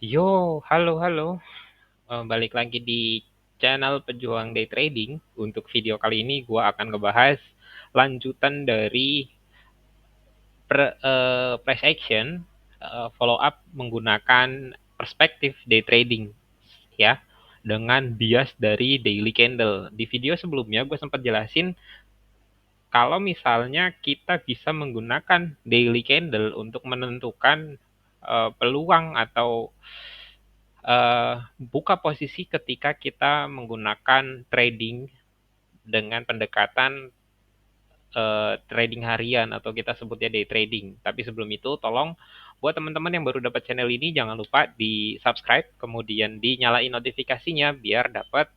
Yo, halo halo. Balik lagi di channel Pejuang Day Trading. Untuk video kali ini gua akan ngebahas lanjutan dari price action follow up menggunakan perspektif day trading ya dengan bias dari daily candle. Di video sebelumnya gue sempat jelasin kalau misalnya kita bisa menggunakan daily candle untuk menentukan peluang atau buka posisi ketika kita menggunakan trading dengan pendekatan trading harian atau kita sebutnya day trading. Tapi sebelum itu, tolong buat teman-teman yang baru dapat channel ini, jangan lupa di subscribe, kemudian dinyalain notifikasinya biar dapat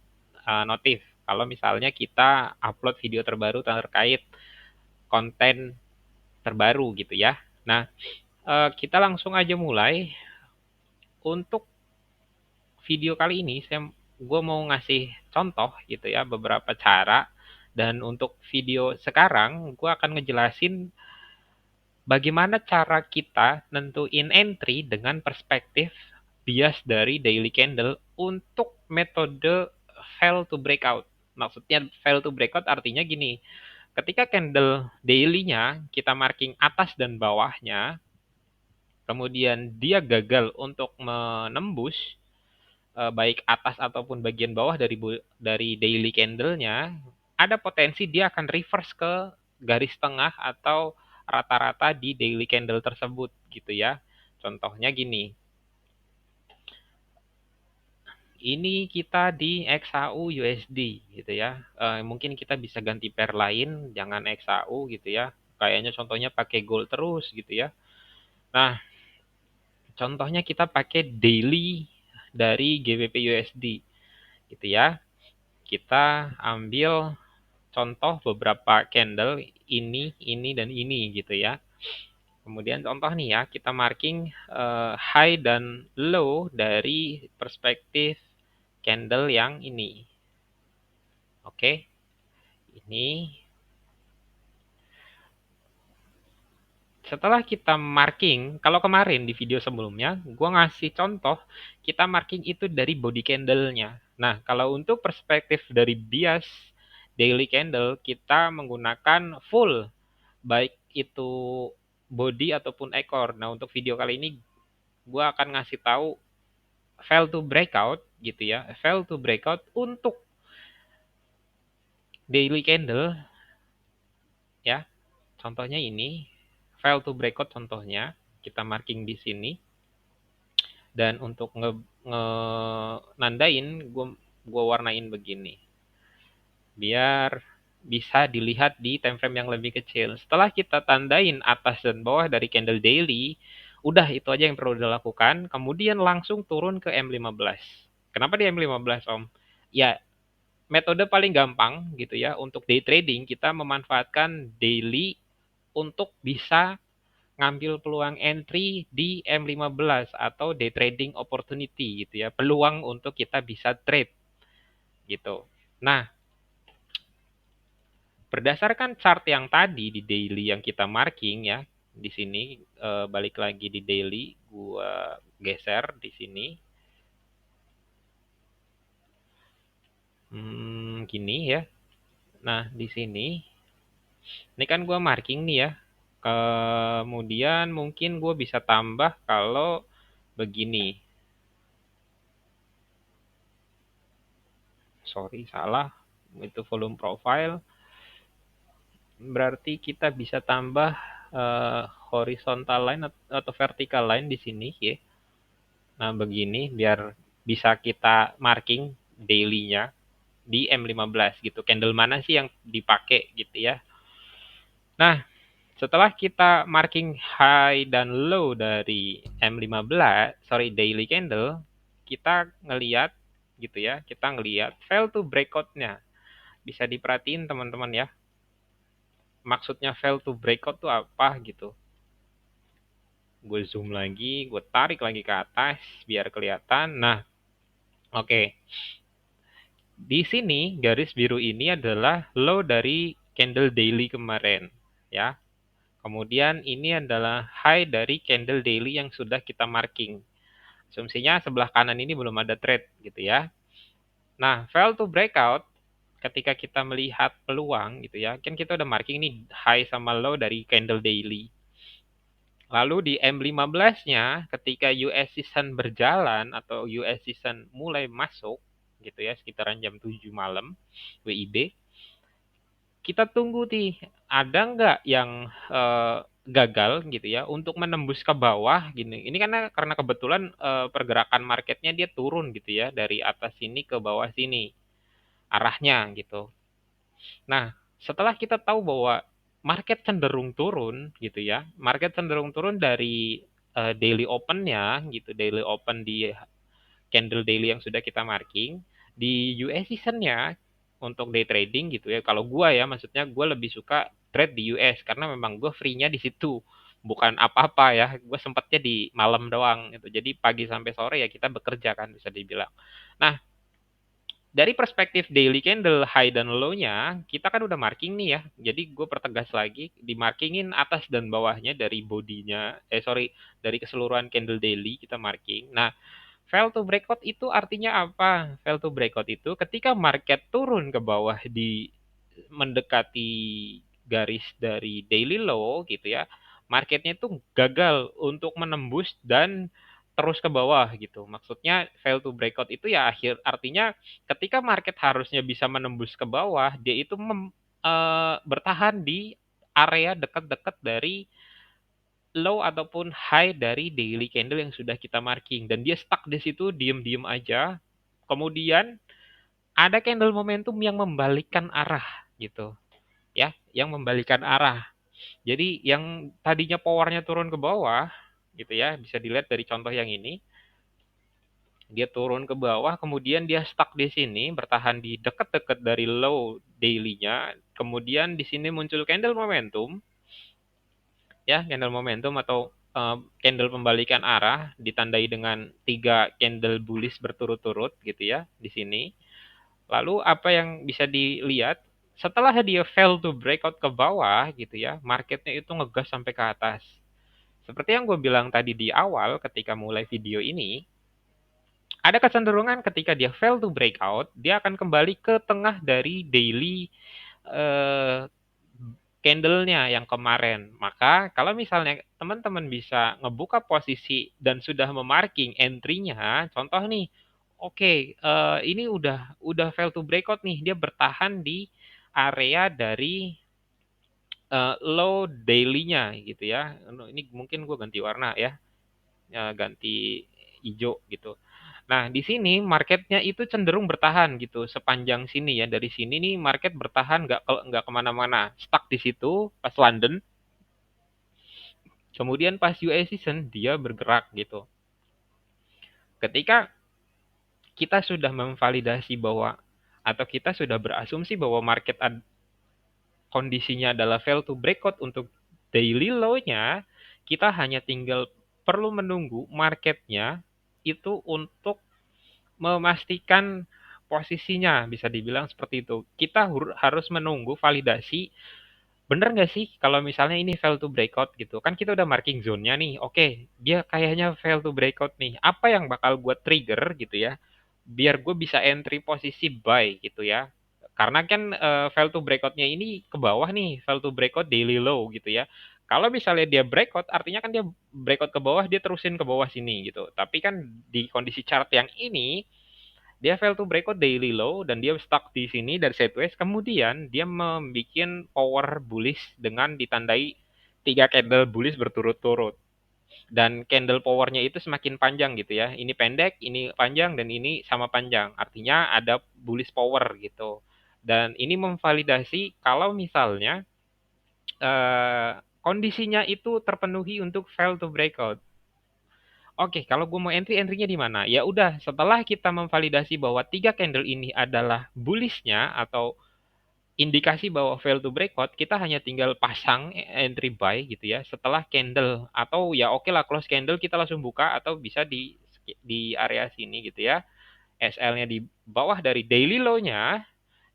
notif. Kalau misalnya kita upload video terbaru terkait konten terbaru gitu ya. Nah, kita langsung aja mulai. Untuk video kali ini gue mau ngasih contoh gitu ya beberapa cara, dan untuk video sekarang gue akan ngejelasin bagaimana cara kita nentuin entry dengan perspektif bias dari daily candle untuk metode fail to breakout. Maksudnya fail to breakout artinya gini, ketika candle daily-nya kita marking atas dan bawahnya, kemudian dia gagal untuk menembus baik atas ataupun bagian bawah dari daily candle-nya, ada potensi dia akan reverse ke garis tengah atau rata-rata di daily candle tersebut gitu ya. Contohnya gini. Ini kita di XAU USD gitu ya. Mungkin kita bisa ganti pair lain, jangan XAU gitu ya. Kayaknya contohnya pakai gold terus gitu ya. Nah, contohnya kita pakai daily dari GBP USD gitu ya. Kita ambil contoh beberapa candle ini dan ini gitu ya. Kemudian contoh nih ya, kita marking high dan low dari perspektif candle yang ini. Oke, ini setelah kita marking, kalau kemarin di video sebelumnya, gue ngasih contoh, kita marking itu dari body candle-nya. Nah, kalau untuk perspektif dari bias daily candle, kita menggunakan full, baik itu body ataupun ekor. Nah, untuk video kali ini, gue akan ngasih tahu fail to breakout, gitu ya. Fail to breakout untuk daily candle, ya. Contohnya ini, fail to breakout contohnya, kita marking di sini. Dan untuk nge nandain gue warnain begini biar bisa dilihat di time frame yang lebih kecil. Setelah kita tandain atas dan bawah dari candle daily, udah itu aja yang perlu dilakukan. Kemudian langsung turun ke M15. Kenapa di M15 Om? Ya, metode paling gampang gitu ya untuk day trading, kita memanfaatkan daily untuk bisa ngambil peluang entry di M15 atau day trading opportunity gitu ya. Peluang untuk kita bisa trade gitu. Nah, berdasarkan chart yang tadi di daily yang kita marking ya, di sini balik lagi di daily, gua geser di sini. Gini ya. Nah, di sini ini kan gua marking nih ya. Kemudian mungkin gue bisa tambah kalau begini. Sorry, salah. Itu volume profile. Berarti kita bisa tambah horizontal line atau vertical line di sini ya. Nah, begini biar bisa kita marking daily-nya di M15 gitu. Candle mana sih yang dipakai gitu ya. Nah, setelah kita marking high dan low dari M15, sorry daily candle, kita ngeliat gitu ya, kita ngeliat fail to breakout-nya. Bisa diperhatiin teman-teman ya. Maksudnya fail to breakout tuh apa gitu. Gue zoom lagi, gue tarik lagi ke atas biar kelihatan. Nah, oke. Okay. Di sini garis biru ini adalah low dari candle daily kemarin, ya. Kemudian ini adalah high dari candle daily yang sudah kita marking. Asumsinya sebelah kanan ini belum ada trade gitu ya. Nah, fail to breakout ketika kita melihat peluang gitu ya, kan kita udah marking nih high sama low dari candle daily. Lalu di M15-nya ketika US season berjalan atau US season mulai masuk gitu ya sekitaran jam 7 malam WIB, kita tunggu nih ada nggak yang gagal gitu ya untuk menembus ke bawah gini. Ini karena kebetulan pergerakan marketnya dia turun gitu ya dari atas sini ke bawah sini arahnya gitu. Nah, setelah kita tahu bahwa market cenderung turun gitu ya, market cenderung turun dari daily open-nya gitu, daily open di candle daily yang sudah kita marking, di US season-nya untuk day trading gitu ya. Kalau gua ya, maksudnya gua lebih suka trade di US karena memang gua free-nya di situ. Bukan apa-apa ya, gue sempatnya di malam doang gitu. Jadi pagi sampai sore ya kita bekerja kan bisa dibilang. Nah, dari perspektif daily candle high dan low-nya, kita kan udah marking nih ya. Jadi gue pertegas lagi, di markingin atas dan bawahnya dari bodinya, dari keseluruhan candle daily kita marking. Nah, fail to breakout itu artinya apa? Fail to breakout itu ketika market turun ke bawah di mendekati garis dari daily low gitu ya, marketnya itu gagal untuk menembus dan terus ke bawah gitu. Maksudnya fail to breakout itu ya artinya ketika market harusnya bisa menembus ke bawah, dia itu bertahan di area dekat-dekat dari low ataupun high dari daily candle yang sudah kita marking dan dia stuck di situ diem-diem aja. Kemudian ada candle momentum yang membalikkan arah gitu ya, yang membalikkan arah. Jadi yang tadinya powernya turun ke bawah gitu ya, bisa dilihat dari contoh yang ini. Dia turun ke bawah, kemudian dia stuck di sini, bertahan di dekat-dekat dari low daily-nya. Kemudian di sini muncul candle momentum, ya, candle momentum atau candle pembalikan arah ditandai dengan 3 candle bullish berturut-turut gitu ya di sini. Lalu apa yang bisa dilihat setelah dia fail to breakout ke bawah gitu ya, marketnya itu ngegas sampai ke atas. Seperti yang gue bilang tadi di awal ketika mulai video ini, ada kecenderungan ketika dia fail to breakout, dia akan kembali ke tengah dari daily eh, candle-nya yang kemarin. Maka kalau misalnya teman-teman bisa ngebuka posisi dan sudah memarking entry-nya, contoh nih, oke, ini udah fail to breakout nih, dia bertahan di area dari low daily-nya gitu ya. Ini mungkin gue ganti warna ya, ganti hijau gitu. Nah, di sini marketnya itu cenderung bertahan gitu sepanjang sini ya. Dari sini nih market bertahan nggak kemana-mana, stuck di situ pas London. Kemudian pas US season dia bergerak gitu. Ketika kita sudah memvalidasi bahwa atau kita sudah berasumsi bahwa kondisinya adalah fail to breakout untuk daily low-nya, kita hanya tinggal perlu menunggu marketnya itu untuk memastikan posisinya, bisa dibilang seperti itu. Kita harus menunggu validasi, bener nggak sih kalau misalnya ini fail to breakout gitu. Kan kita udah marking zone-nya nih, oke, dia kayaknya fail to breakout nih. Apa yang bakal buat trigger gitu ya, biar gue bisa entry posisi buy gitu ya. Karena kan fail to breakout-nya ini ke bawah nih, fail to breakout daily low gitu ya. Kalau misalnya dia breakout, artinya kan dia breakout ke bawah, dia terusin ke bawah sini gitu. Tapi kan di kondisi chart yang ini, dia fail to breakout daily low dan dia stuck di sini dari sideways. Kemudian dia membuat power bullish dengan ditandai 3 candle bullish berturut-turut. Dan candle powernya itu semakin panjang gitu ya. Ini pendek, ini panjang, dan ini sama panjang. Artinya ada bullish power gitu. Dan ini memvalidasi kalau misalnya kondisinya itu terpenuhi untuk fail to breakout. Oke, kalau gue mau entry-nya di mana? Ya udah, setelah kita memvalidasi bahwa 3 candle ini adalah bullishnya atau indikasi bahwa fail to breakout, kita hanya tinggal pasang entry buy gitu ya. Setelah candle atau ya oke lah close candle kita langsung buka atau bisa di area sini gitu ya. SL-nya di bawah dari daily low-nya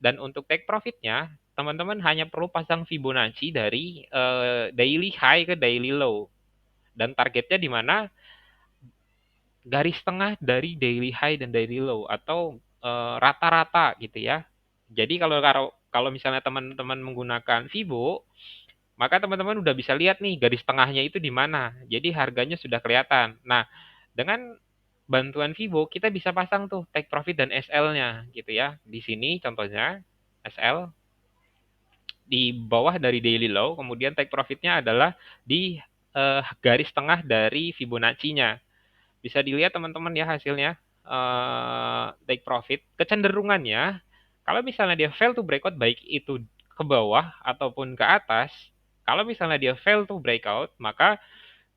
dan untuk take profit-nya teman-teman hanya perlu pasang Fibonacci dari daily high ke daily low dan targetnya di mana garis tengah dari daily high dan daily low atau rata-rata gitu ya. Jadi kalau kalau kalau misalnya teman-teman menggunakan Fibo, maka teman-teman udah bisa lihat nih garis tengahnya itu di mana. Jadi harganya sudah kelihatan. Nah, dengan bantuan Fibo kita bisa pasang tuh take profit dan SL-nya gitu ya. Di sini contohnya SL di bawah dari daily low, kemudian take profitnya adalah di garis tengah dari Fibonacci-nya. Bisa dilihat teman-teman ya hasilnya. Take profit kecenderungannya kalau misalnya dia fail to breakout baik itu ke bawah ataupun ke atas, kalau misalnya dia fail to breakout maka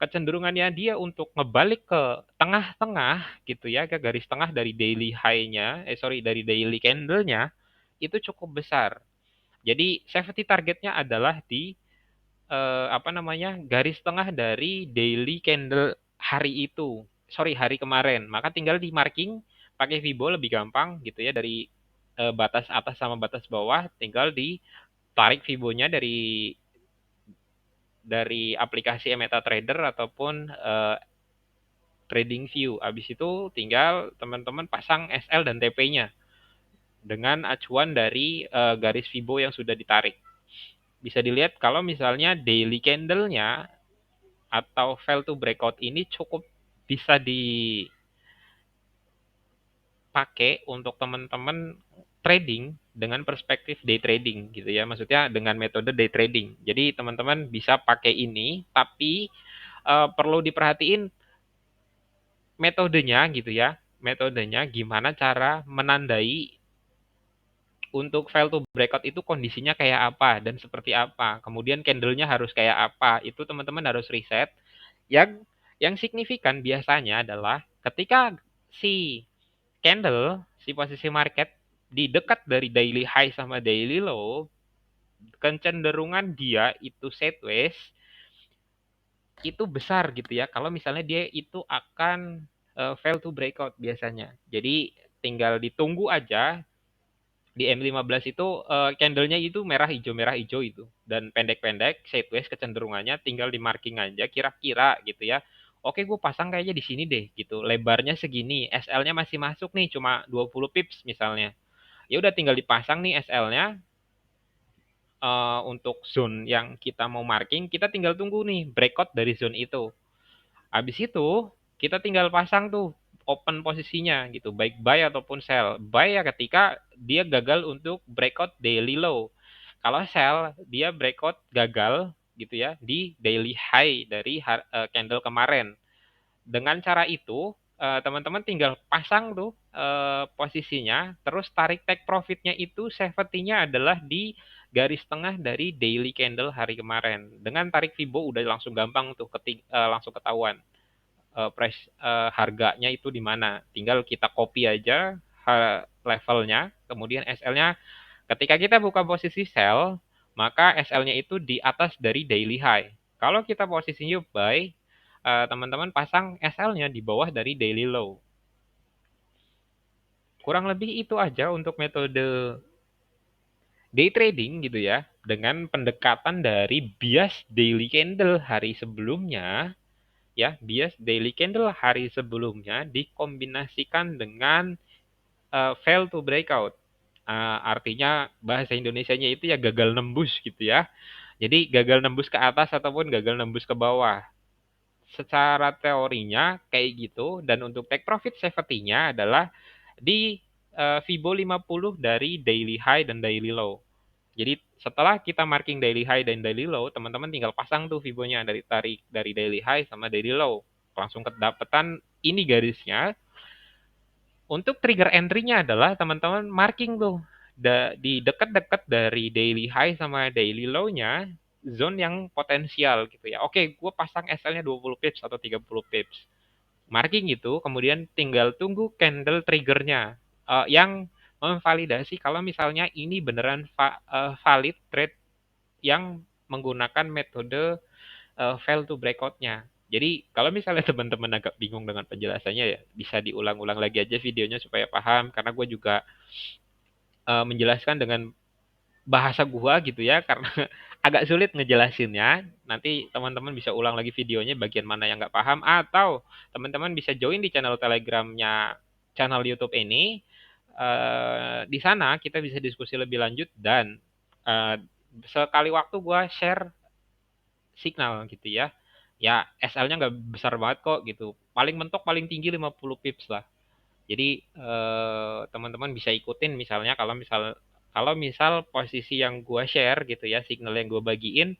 kecenderungannya dia untuk ngebalik ke tengah-tengah gitu ya, ke garis tengah dari daily high-nya, dari daily candle-nya itu cukup besar. Jadi safety targetnya adalah di apa namanya, garis tengah dari daily candle hari itu. Sorry, hari kemarin. Maka tinggal di marking pakai Fibo lebih gampang gitu ya, dari batas atas sama batas bawah tinggal ditarik Fibonya dari aplikasi MetaTrader ataupun TradingView. Habis itu tinggal teman-teman pasang SL dan TP-nya dengan acuan dari garis Fibo yang sudah ditarik. Bisa dilihat kalau misalnya daily candle-nya atau fail to breakout ini cukup bisa dipakai untuk teman-teman trading dengan perspektif day trading gitu ya. Maksudnya dengan metode day trading. Jadi teman-teman bisa pakai ini, tapi perlu diperhatiin metodenya gitu ya. Metodenya gimana cara menandai untuk fail to breakout itu kondisinya kayak apa dan seperti apa. Kemudian candlenya harus kayak apa. Itu teman-teman harus riset. Yang signifikan biasanya adalah ketika si si posisi market di dekat dari daily high sama daily low, kecenderungan dia itu sideways itu besar gitu ya. Kalau misalnya dia itu akan fail to breakout biasanya. Jadi tinggal ditunggu aja di M15 itu candlenya itu merah hijau itu dan pendek-pendek sideways kecenderungannya tinggal di marking aja kira-kira gitu ya. Oke, gue pasang kayaknya di sini deh gitu. Lebarnya segini, SL-nya masih masuk nih cuma 20 pips misalnya. Ya udah tinggal dipasang nih SL-nya untuk zone yang kita mau marking, kita tinggal tunggu nih breakout dari zone itu. Habis itu kita tinggal pasang tuh open posisinya gitu, baik buy ataupun sell. Buy ya ketika dia gagal untuk breakout daily low. Kalau sell dia breakout gagal gitu ya di daily high dari candle kemarin. Dengan cara itu teman-teman tinggal pasang tuh posisinya, terus tarik take profitnya itu safety-nya adalah di garis tengah dari daily candle hari kemarin. Dengan tarik Fibo udah langsung gampang tuh langsung ketahuan price harganya itu di mana. Tinggal kita copy aja levelnya, kemudian SL-nya ketika kita buka posisi sell, maka SL-nya itu di atas dari daily high. Kalau kita posisinya buy, teman-teman pasang SL-nya di bawah dari daily low. Kurang lebih itu aja untuk metode day trading gitu ya, dengan pendekatan dari bias daily candle hari sebelumnya ya, bias daily candle hari sebelumnya dikombinasikan dengan fail to breakout. Artinya bahasa Indonesianya itu ya gagal nembus gitu ya. Jadi gagal nembus ke atas ataupun gagal nembus ke bawah. Secara teorinya kayak gitu, dan untuk take profit safety-nya adalah di Fibo 50 dari daily high dan daily low. Jadi setelah kita marking daily high dan daily low, teman-teman tinggal pasang tuh Fibonya dari tarik dari daily high sama daily low. Langsung kedapetan ini garisnya. Untuk trigger entry-nya adalah teman-teman marking tuh di dekat-dekat dari daily high sama daily low-nya zone yang potensial gitu ya. Oke, gue pasang SL-nya 20 pips atau 30 pips. Marking itu kemudian tinggal tunggu candle trigger-nya yang memvalidasi kalau misalnya ini beneran valid trade yang menggunakan metode fail to breakout-nya. Jadi kalau misalnya teman-teman agak bingung dengan penjelasannya ya bisa diulang-ulang lagi aja videonya supaya paham, karena gue juga menjelaskan dengan bahasa gua gitu ya, karena agak sulit ngejelasinnya. Nanti teman-teman bisa ulang lagi videonya bagian mana yang nggak paham, atau teman-teman bisa join di channel Telegramnya channel YouTube ini. Di sana kita bisa diskusi lebih lanjut dan eh, sekali waktu gua share signal gitu ya. Ya SL-nya nggak besar banget kok gitu. Paling mentok paling tinggi 50 pips lah. Jadi teman-teman bisa ikutin misalnya kalau misal posisi yang gua share gitu ya, signal yang gua bagiin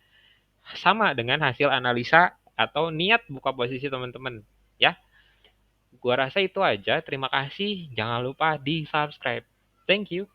sama dengan hasil analisa atau niat buka posisi teman-teman. Ya, gua rasa itu aja. Terima kasih. Jangan lupa di subscribe. Thank you.